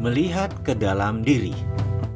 Melihat ke dalam diri.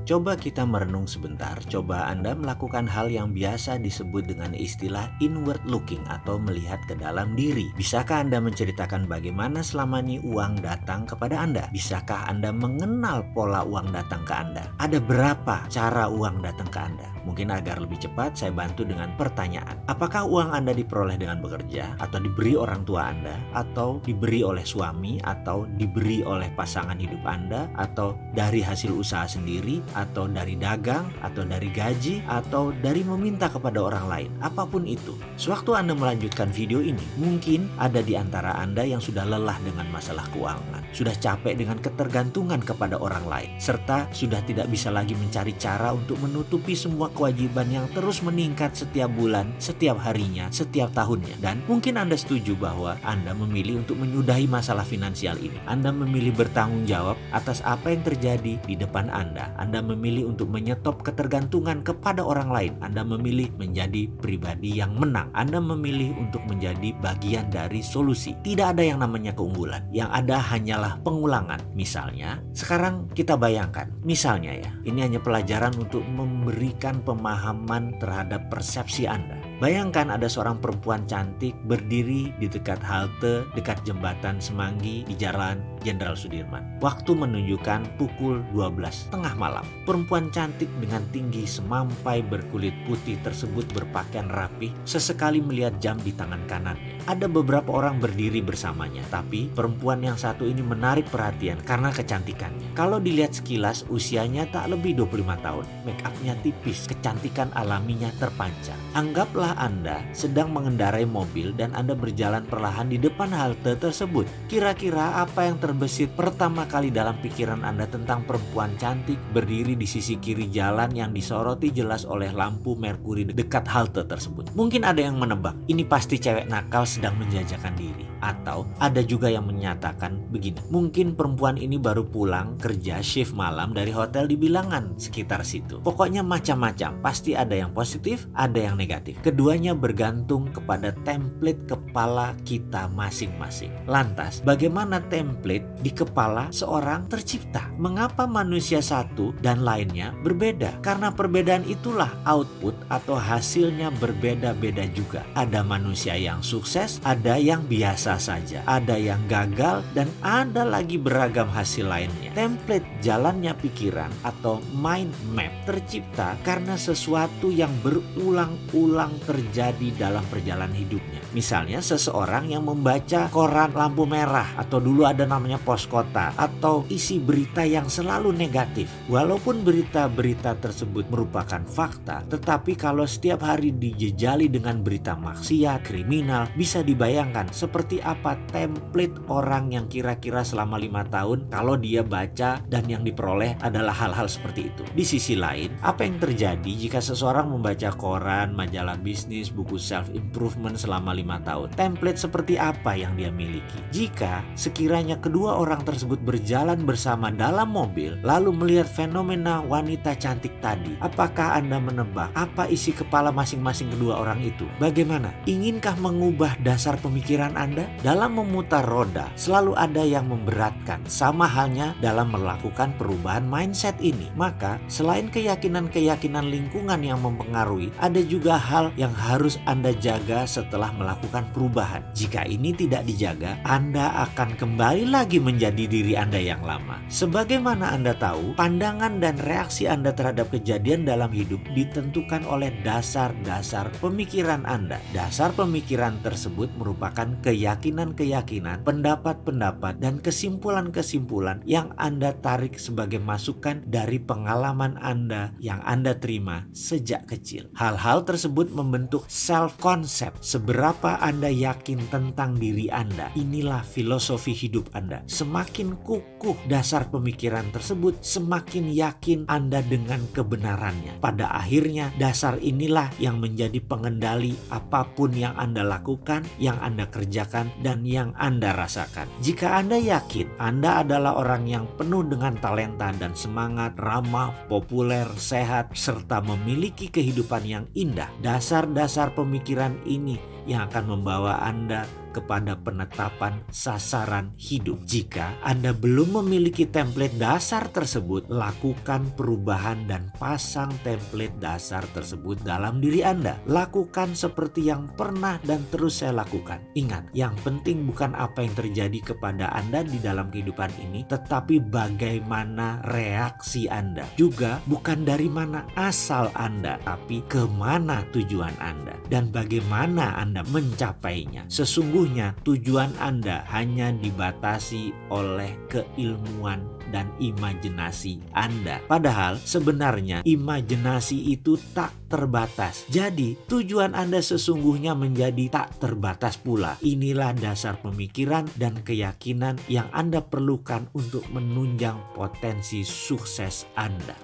Coba kita merenung sebentar, coba Anda melakukan hal yang biasa disebut dengan istilah inward looking atau melihat ke dalam diri. Bisakah Anda menceritakan bagaimana selama ini uang datang kepada Anda? Bisakah Anda mengenal pola uang datang ke Anda? Ada berapa cara uang datang ke Anda? Mungkin agar lebih cepat saya bantu dengan pertanyaan. Apakah uang Anda diperoleh dengan bekerja? Atau diberi orang tua Anda? Atau diberi oleh suami? Atau diberi oleh pasangan hidup Anda? Atau dari hasil usaha sendiri? Atau dari dagang? Atau dari gaji? Atau dari meminta kepada orang lain? Apapun itu. Sewaktu Anda melanjutkan video ini, mungkin ada di antara Anda yang sudah lelah dengan masalah keuangan. Sudah capek dengan ketergantungan kepada orang lain. Serta sudah tidak bisa lagi mencari cara untuk menutupi semua kewajiban yang terus meningkat setiap bulan, setiap harinya, setiap tahunnya. Dan mungkin Anda setuju bahwa Anda memilih untuk menyudahi masalah finansial ini. Anda memilih bertanggung jawab atas apa yang terjadi di depan Anda. Anda memilih untuk menyetop ketergantungan kepada orang lain. Anda memilih menjadi pribadi yang menang. Anda memilih untuk menjadi bagian dari solusi. Tidak ada yang namanya keunggulan. Yang ada hanyalah pengulangan. Misalnya, sekarang kita bayangkan. Misalnya ya, ini hanya pelajaran untuk memberikan pemahaman terhadap persepsi Anda. Bayangkan ada seorang perempuan cantik berdiri di dekat halte, dekat jembatan Semanggi di Jalan Jenderal Sudirman. Waktu menunjukkan pukul 12 tengah malam. Perempuan cantik dengan tinggi semampai berkulit putih tersebut berpakaian rapi, sesekali melihat jam di tangan kanannya. Ada beberapa orang berdiri bersamanya, tapi perempuan yang satu ini menarik perhatian karena kecantikannya. Kalau dilihat sekilas, usianya tak lebih 25 tahun. Make upnya tipis, kecantikan alaminya terpancar. Anggaplah Anda sedang mengendarai mobil dan Anda berjalan perlahan di depan halte tersebut. Kira-kira apa yang terbesit pertama kali dalam pikiran Anda tentang perempuan cantik berdiri di sisi kiri jalan yang disoroti jelas oleh lampu merkuri dekat halte tersebut? Mungkin ada yang menebak, ini pasti cewek nakal sedang menjajakan diri. Atau ada juga yang menyatakan begini, mungkin perempuan ini baru pulang kerja shift malam dari hotel di Bilangan sekitar situ. Pokoknya macam-macam, pasti ada yang positif, ada yang negatif. Keduanya bergantung kepada template kepala kita masing-masing. Lantas, bagaimana template di kepala seorang tercipta? Mengapa manusia satu dan lainnya berbeda? Karena perbedaan itulah output atau hasilnya berbeda-beda juga. Ada manusia yang sukses, ada yang biasa saja, ada yang gagal, dan ada lagi beragam hasil lainnya. Template jalannya pikiran atau mind map tercipta karena sesuatu yang berulang-ulang terjadi dalam perjalanan hidupnya. Misalnya seseorang yang membaca koran lampu merah, atau dulu ada namanya pos kota, atau isi berita yang selalu negatif. Walaupun berita-berita tersebut merupakan fakta, tetapi kalau setiap hari dijejali dengan berita maksiat, kriminal, bisa dibayangkan seperti apa template orang yang kira-kira selama 5 tahun kalau dia baca dan yang diperoleh adalah hal-hal seperti itu. Di sisi lain, apa yang terjadi jika seseorang membaca koran, majalah bisnis, buku self-improvement selama 5 tahun? Template seperti apa yang dia miliki? Jika sekiranya kedua orang tersebut berjalan bersama dalam mobil, lalu melihat fenomena wanita cantik tadi, apakah Anda menebak apa isi kepala masing-masing kedua orang itu? Bagaimana? Inginkah mengubah dasar pemikiran Anda? Dalam memutar roda, selalu ada yang memberatkan. Sama halnya dalam melakukan perubahan mindset ini. Maka, selain keyakinan-keyakinan lingkungan yang mempengaruhi, ada juga hal yang harus Anda jaga setelah melakukan perubahan. Jika ini tidak dijaga, Anda akan kembali lagi menjadi diri Anda yang lama. Sebagaimana Anda tahu, pandangan dan reaksi Anda terhadap kejadian dalam hidup ditentukan oleh dasar-dasar pemikiran Anda. Dasar pemikiran tersebut merupakan keyakinan-keyakinan, pendapat-pendapat, dan kesimpulan-kesimpulan yang Anda tarik sebagai masukan dari pengalaman Anda yang Anda terima sejak kecil. Hal-hal tersebut membentuk self-concept. Seberapa Anda yakin tentang diri Anda, inilah filosofi hidup Anda. Semakin kukuh dasar pemikiran tersebut, semakin yakin Anda dengan kebenarannya. Pada akhirnya, dasar inilah yang menjadi pengendali apapun yang Anda lakukan, yang Anda kerjakan, dan yang Anda rasakan. Jika Anda yakin Anda adalah orang yang penuh dengan talenta dan semangat, ramah, populer, sehat, serta memiliki kehidupan yang indah, dasar-dasar pemikiran ini yang akan membawa Anda kepada penetapan sasaran hidup. Jika Anda belum memiliki template dasar tersebut, lakukan perubahan dan pasang template dasar tersebut dalam diri Anda. Lakukan seperti yang pernah dan terus saya lakukan. Ingat, yang penting bukan apa yang terjadi kepada Anda di dalam kehidupan ini, tetapi bagaimana reaksi Anda. Juga bukan dari mana asal Anda, tapi kemana tujuan Anda dan bagaimana Anda mencapainya. Sesungguhnya tujuan Anda hanya dibatasi oleh keilmuan dan imajinasi Anda. Padahal sebenarnya imajinasi itu tak terbatas. Jadi tujuan Anda sesungguhnya menjadi tak terbatas pula. Inilah dasar pemikiran dan keyakinan yang Anda perlukan untuk menunjang potensi sukses Anda.